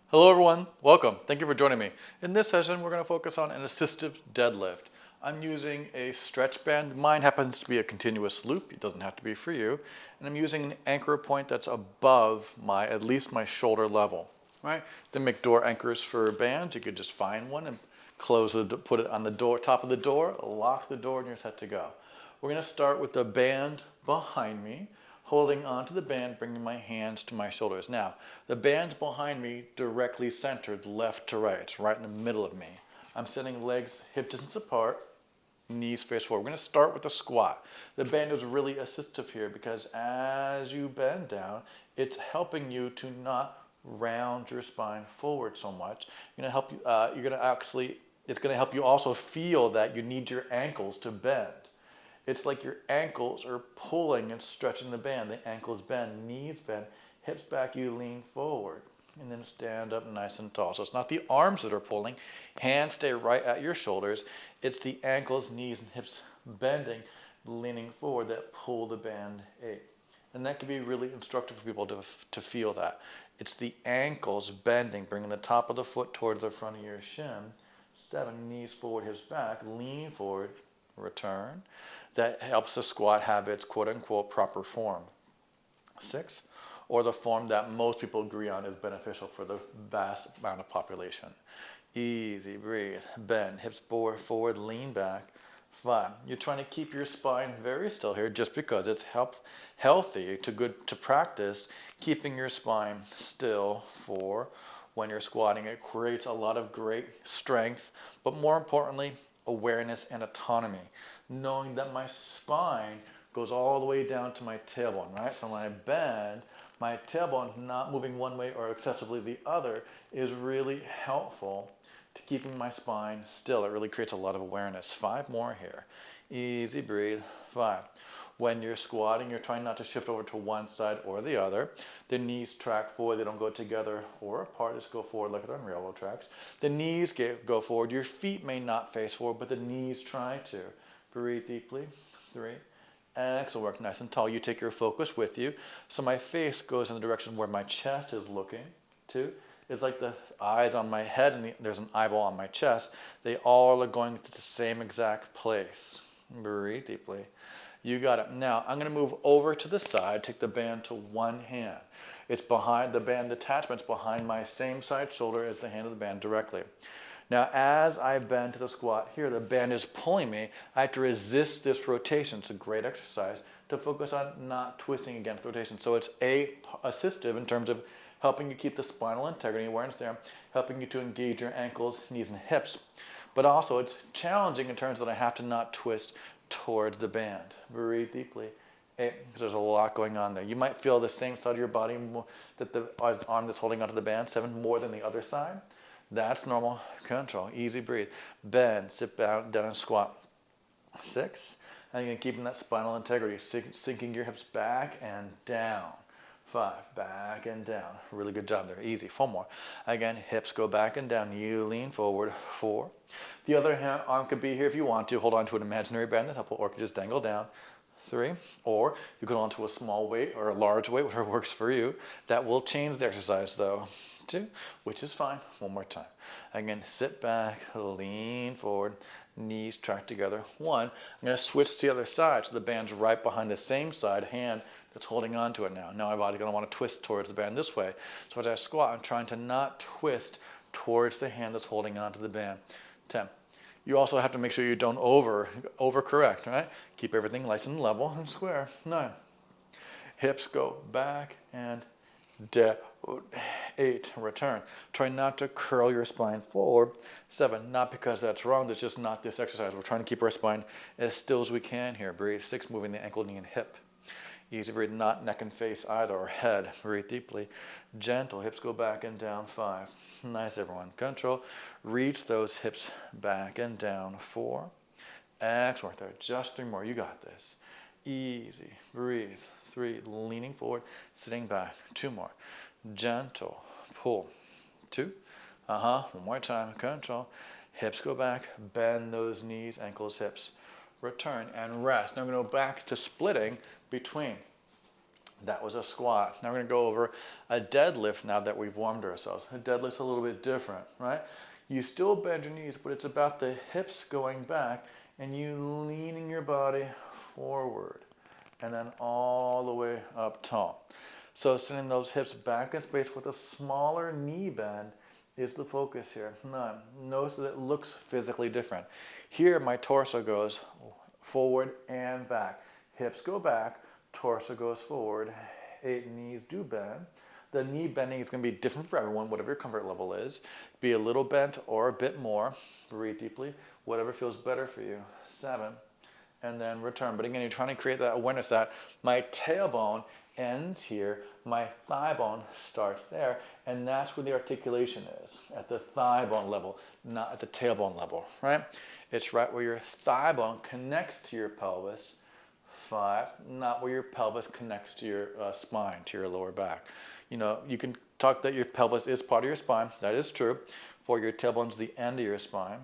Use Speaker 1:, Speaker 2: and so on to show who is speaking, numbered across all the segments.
Speaker 1: Hello everyone, welcome. Thank you for joining me. In this session, we're going to focus on an assistive deadlift. I'm using a stretch band. Mine happens to be a continuous loop. It doesn't have to be for you. And I'm using an anchor point that's above at least my shoulder level. Right? They make door anchors for bands. You could just find one and put it on the door, top of the door, lock the door, and you're set to go. We're going to start with the band behind me, holding onto the band, bringing my hands to my shoulders. Now, the band's behind me, directly centered left to right. It's right in the middle of me. I'm sitting legs hip distance apart, knees face forward. We're going to start with the squat. The band is really assistive here because as you bend down, it's helping you to not round your spine forward so much. It's going to help you also feel that you need your ankles to bend. It's like your ankles are pulling and stretching the band. The ankles bend, knees bend, hips back, you lean forward. And then stand up nice and tall. So it's not the arms that are pulling. Hands stay right at your shoulders. It's the ankles, knees, and hips bending, leaning forward that pull the band 8. And that can be really instructive for people to feel that. It's the ankles bending, bringing the top of the foot towards the front of your shin. 7, knees forward, hips back, lean forward, return. That helps the squat have its quote unquote proper form. 6, or the form that most people agree on is beneficial for the vast amount of population. Easy, breathe, bend, hips forward, lean back. 5, you're trying to keep your spine very still here just because it's healthy to practice keeping your spine still for when you're squatting. It creates a lot of great strength, but more importantly, awareness and autonomy. Knowing that my spine goes all the way down to my tailbone, right? So when I bend, my tailbone not moving one way or excessively the other is really helpful to keeping my spine still. It really creates a lot of awareness. 5 more here. Easy, breathe. 5. When you're squatting, you're trying not to shift over to one side or the other. The knees track forward. They don't go together or apart. Just go forward like they're on railroad tracks. The knees go forward. Your feet may not face forward, but the knees try to. Breathe deeply. 3. Excellent work. Nice and tall. You take your focus with you. So my face goes in the direction where my chest is looking. 2. It's like the eyes on my head and there's an eyeball on my chest. They all are going to the same exact place. Breathe deeply. You got it. Now, I'm going to move over to the side, take the band to one hand. It's behind the band attachment's behind my same side shoulder as the hand of the band directly. Now, as I bend to the squat here, the band is pulling me. I have to resist this rotation. It's a great exercise to focus on not twisting against the rotation. So it's assistive in terms of helping you keep the spinal integrity awareness there, helping you to engage your ankles, knees, and hips. But also it's challenging in terms that I have to not twist toward the band. Breathe deeply. 8, because there's a lot going on there. You might feel the same side of your body that the arm that's holding onto the band, 7 more than the other side. That's normal. Control. Easy, breathe. Bend, sit down and squat. 6, and you're keeping that spinal integrity, sinking your hips back and down. 5, back and down. Really good job there. Easy. 4 more. Again, hips go back and down. You lean forward. 4. The other hand, arm could be here if you want to. Hold on to an imaginary band that's helpful, or could just dangle down. 3, or you go onto a small weight or a large weight, whatever works for you. That will change the exercise though. 2, which is fine. 1 more time. Again, sit back, lean forward, knees track together. 1, I'm going to switch to the other side so the band's right behind the same side, hand that's holding on to it now. Now my body's going to want to twist towards the band this way. So as I squat, I'm trying to not twist towards the hand that's holding on to the band. 10. You also have to make sure you don't overcorrect, right? Keep everything nice and level and square. 9. Hips go back and down. 8, return. Try not to curl your spine forward. 7, not because that's wrong, that's just not this exercise. We're trying to keep our spine as still as we can here. Breathe. 6, moving the ankle, knee, and hip. Easy breathe, not neck and face either, or head. Breathe deeply. Gentle, hips go back and down. 5. Nice, everyone. Control. Reach those hips back and down. 4. Excellent there. Just 3 more. You got this. Easy. Breathe. 3, leaning forward, sitting back. 2 more. Gentle. Pull. 2. 1 more time. Control. Hips go back. Bend those knees, ankles, hips. Return and rest. Now I'm going to go back to splitting between That was a squat. Now we're going to go over a deadlift now that we've warmed ourselves. A deadlift's a little bit different, right? You still bend your knees, but it's about the hips going back and you leaning your body forward and then all the way up tall. So sending those hips back in space with a smaller knee bend is the focus here. Notice that it looks physically different. Here my torso goes forward and back. Hips go back, torso goes forward, knees do bend. The knee bending is going to be different for everyone, whatever your comfort level is. Be a little bent or a bit more. Breathe deeply, whatever feels better for you. 7, and then return. But again, you're trying to create that awareness that my tailbone ends here, my thigh bone starts there, and that's where the articulation is, at the thigh bone level, not at the tailbone level, right? It's right where your thigh bone connects to your pelvis. 5, not where your pelvis connects to your spine, to your lower back. You know, you can talk that your pelvis is part of your spine. That is true. For your tailbone's the end of your spine.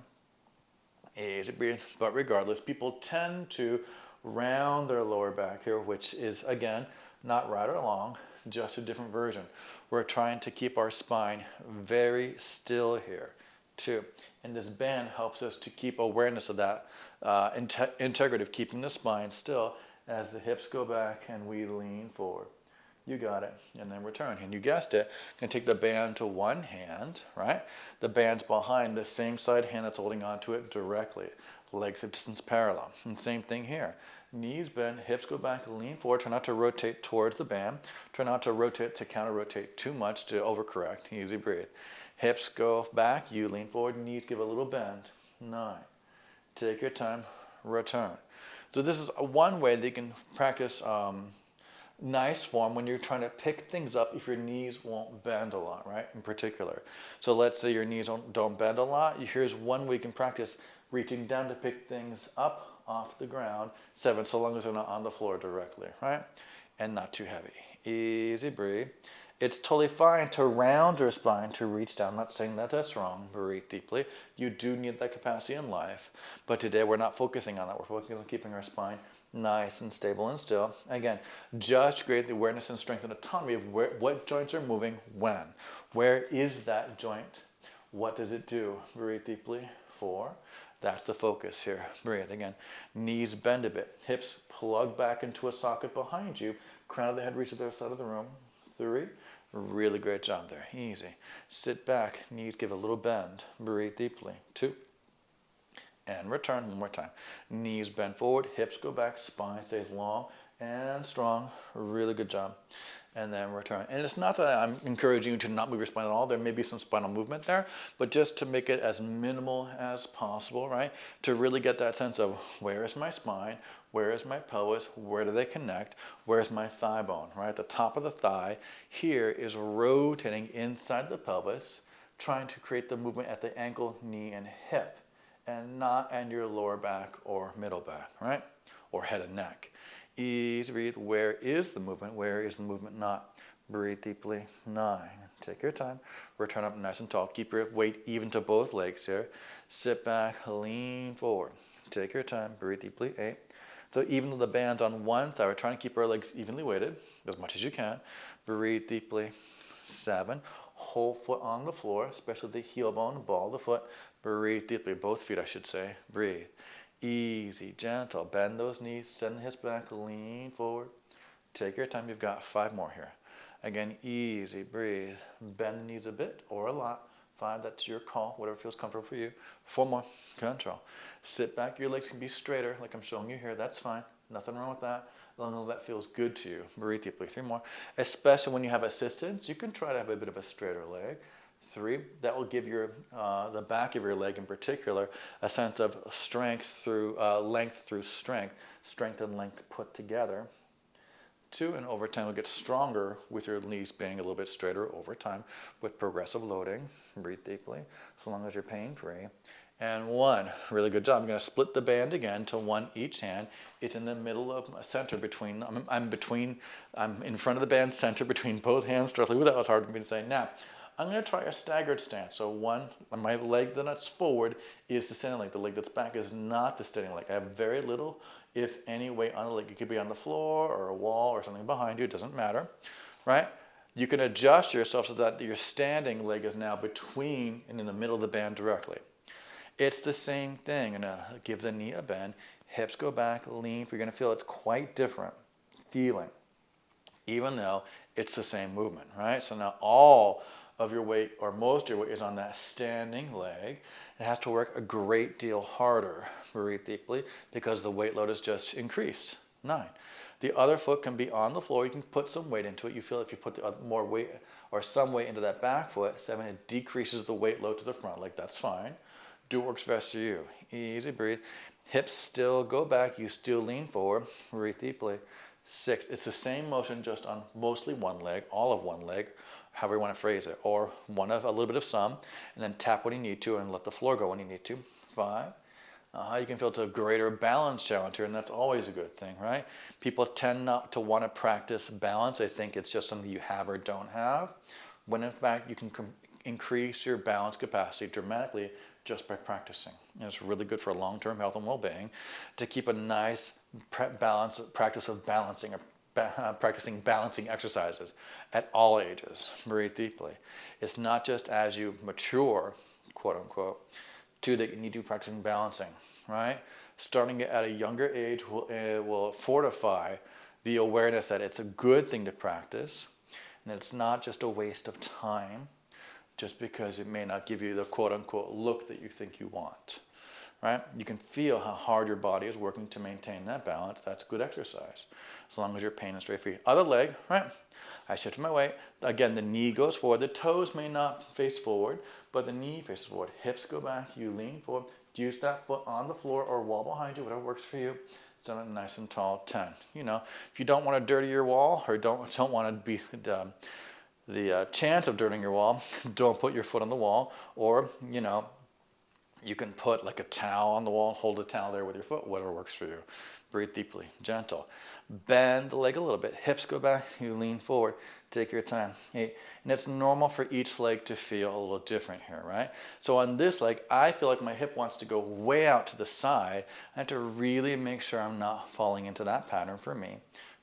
Speaker 1: Easy breathe. But regardless, people tend to round their lower back here, which is, again, not right or wrong, just a different version. We're trying to keep our spine very still here, too. And this band helps us to keep awareness of that integrity of keeping the spine still as the hips go back and we lean forward. You got it. And then return. And you guessed it. You can take the band to one hand, right? The band's behind the same side hand that's holding onto it directly. Legs hip distance parallel. And same thing here. Knees bend, hips go back, lean forward. Try not to rotate towards the band. Try not to rotate to counter-rotate too much to overcorrect. Easy breathe. Hips go back, you lean forward, knees give a little bend. 9. Take your time, return. So this is one way that you can practice nice form when you're trying to pick things up if your knees won't bend a lot, right, in particular. So let's say your knees don't bend a lot. Here's one way you can practice reaching down to pick things up off the ground. 7, so long as they're not on the floor directly, right? And not too heavy. Easy breathe. It's totally fine to round your spine to reach down. I'm not saying that that's wrong. Breathe deeply. You do need that capacity in life. But today we're not focusing on that. We're focusing on keeping our spine nice and stable and still. Again, just create the awareness and strength and autonomy of what joints are moving when. Where is that joint? What does it do? Breathe deeply. 4. That's the focus here. Breathe again. Knees bend a bit. Hips plug back into a socket behind you. Crown of the head reaches the other side of the room. 3. Really great job there. Easy. Sit back. Knees give a little bend. Breathe deeply. 2. And return one more time. Knees bend forward. Hips go back. Spine stays long and strong. Really good job. And then return. And it's not that I'm encouraging you to not move your spine at all. There may be some spinal movement there, but just to make it as minimal as possible, right? To really get that sense of where is my spine? Where is my pelvis? Where do they connect? Where's my thigh bone, right? The top of the thigh here is rotating inside the pelvis, trying to create the movement at the ankle, knee, and hip, and not in your lower back or middle back, right? Or head and neck. Easy breathe. Where is the movement? Where is the movement not? Breathe deeply. 9. Take your time. Return up nice and tall. Keep your weight even to both legs here. Sit back, lean forward. Take your time. Breathe deeply. 8. So even though the band's on one side, we're trying to keep our legs evenly weighted as much as you can. Breathe deeply. 7. Whole foot on the floor, especially the heel bone, ball of the foot. Breathe deeply. Both feet, I should say. Breathe. Easy, gentle. Bend those knees, send the hips back, lean forward. Take your time. You've got 5 more here. Again, easy, breathe. Bend the knees a bit or a lot. 5, that's your call, whatever feels comfortable for you. 4 more, control. Sit back, your legs can be straighter like I'm showing you here, that's fine. Nothing wrong with that, as long as that feels good to you. Breathe deeply, 3 more. Especially when you have assistance, you can try to have a bit of a straighter leg. 3, that will give your the back of your leg in particular a sense of strength through length through strength and length put together. 2, and over time will get stronger with your knees being a little bit straighter over time with progressive loading. Breathe deeply, so long as you're pain-free. And 1, really good job. I'm going to split the band again to 1 each hand. It's in the middle of center between, I'm in front of the band center between both hands directly. Ooh, that was hard for me to say. Now, I'm going to try a staggered stance. So one, my leg that's forward is the standing leg. The leg that's back is not the standing leg. I have very little, if any, weight on the leg. It could be on the floor or a wall or something behind you. It doesn't matter, right? You can adjust yourself so that your standing leg is now between and in the middle of the band directly. It's the same thing. And give the knee a bend. Hips go back, lean. You're going to feel it's quite different feeling, even though it's the same movement, right? So now all of your weight, or most of your weight, is on that standing leg. It has to work a great deal harder. Breathe deeply, because the weight load has just increased. 9. The other foot can be on the floor. You can put some weight into it. You feel if you put more weight or some weight into that back foot, 7, it decreases the weight load to the front leg. That's fine. Do what works best for you. Easy, breathe. Hips still go back. You still lean forward. Breathe deeply. 6, it's the same motion, just on mostly one leg, all of one leg, however you want to phrase it, or one of a little bit of some, and then tap when you need to and let the floor go when you need to. 5, you can feel it's a greater balance challenge here, and that's always a good thing, right? People tend not to want to practice balance. They think it's just something you have or don't have, when in fact you can increase your balance capacity dramatically just by practicing. And it's really good for long-term health and well-being to keep a nice practice of balancing, practicing balancing exercises at all ages. Breathe deeply. It's not just as you mature, quote unquote, that you need to be practicing balancing, right? Starting at a younger age will fortify the awareness that it's a good thing to practice, and it's not just a waste of time, just because it may not give you the quote-unquote look that you think you want, right? You can feel how hard your body is working to maintain that balance. That's good exercise, as long as you're pain and straight feet. Other leg, right? I shift my weight. Again, the knee goes forward. The toes may not face forward, but the knee faces forward. Hips go back. You lean forward. Use that foot on the floor or wall behind you, whatever works for you. Stand up nice and tall. 10. You know, if you don't want to dirty your wall, or don't want to be the chance of dirtying your wall, don't put your foot on the wall, or, you know, you can put like a towel on the wall, hold the towel there with your foot, whatever works for you. Breathe deeply, gentle. Bend the leg a little bit. Hips go back, you lean forward. Take your time. 8. And it's normal for each leg to feel a little different here, right? So on this leg, I feel like my hip wants to go way out to the side. I have to really make sure I'm not falling into that pattern for me.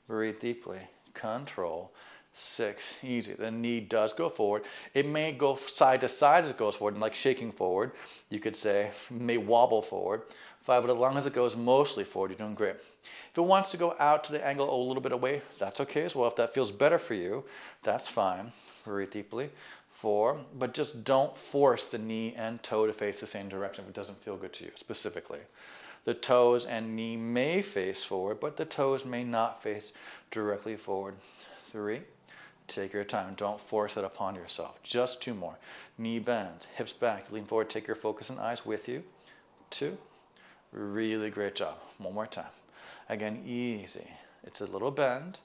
Speaker 1: Breathe deeply, control. 6, easy. The knee does go forward. It may go side to side as it goes forward, and like shaking forward, you could say, may wobble forward. 5, but as long as it goes mostly forward, you're doing great. If it wants to go out to the angle a little bit away, that's okay as well. If that feels better for you, that's fine. Breathe deeply. 4, but just don't force the knee and toe to face the same direction if it doesn't feel good to you specifically. The toes and knee may face forward, but the toes may not face directly forward. 3, take your time. Don't force it upon yourself. Just 2 more. Knee bends, hips back, lean forward, take your focus and eyes with you. 2, really great job. 1 more time. Again, easy. It's a little bend.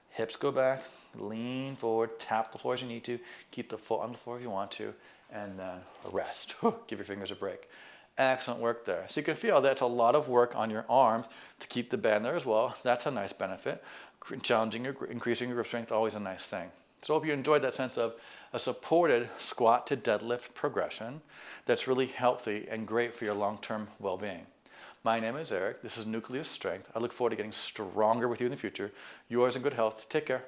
Speaker 1: Hips go back, lean forward, tap the floor as you need to, keep the foot on the floor if you want to, and then rest. Give your fingers a break. Excellent work there. So you can feel that's a lot of work on your arms to keep the bend there as well. That's a nice benefit. Increasing your grip strength, always a nice thing. So I hope you enjoyed that sense of a supported squat to deadlift progression that's really healthy and great for your long-term well-being. My name is Eric. This is Nucleus Strength. I look forward to getting stronger with you in the future. Yours in good health. Take care.